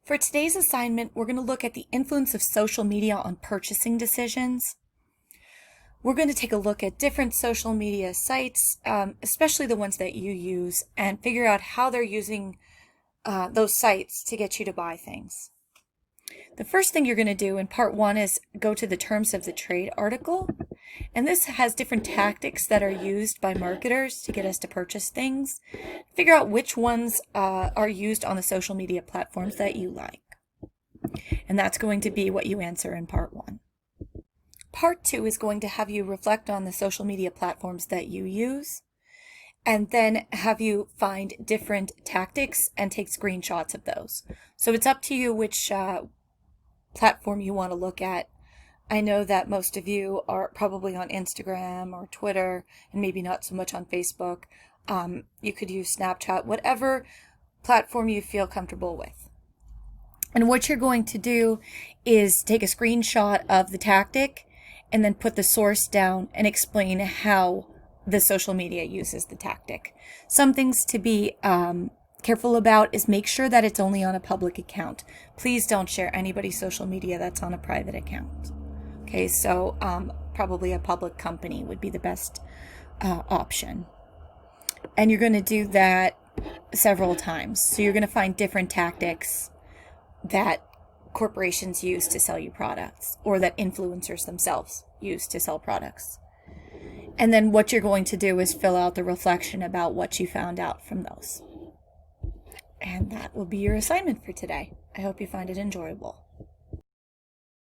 For today's assignment, we're going to look at the influence of social media on purchasing decisions. We're going to take a look at different social media sites, especially the ones that you use, and figure out how they're using those sites to get you to buy things. The first thing you're going to do in part one is go to the terms of the trade article. And this has different tactics that are used by marketers to get us to purchase things. Figure out which ones are used on the social media platforms that you like. And that's going to be what you answer in part one. Part two is going to have you reflect on the social media platforms that you use, and then have you find different tactics and take screenshots of those. So it's up to you which platform you want to look at. I know that most of you are probably on Instagram or Twitter, and maybe not so much on Facebook. You could use Snapchat, whatever platform you feel comfortable with. And what you're going to do is take a screenshot of the tactic and then put the source down and explain how the social media uses the tactic. Some things to be careful about is make sure that it's only on a public account. Please don't share anybody's social media that's on a private account. Okay, so probably a public company would be the best option. And you're going to do that several times. So you're going to find different tactics that corporations use to sell you products, or that influencers themselves use to sell products. And then what you're going to do is fill out the reflection about what you found out from those. And that will be your assignment for today. I hope you find it enjoyable.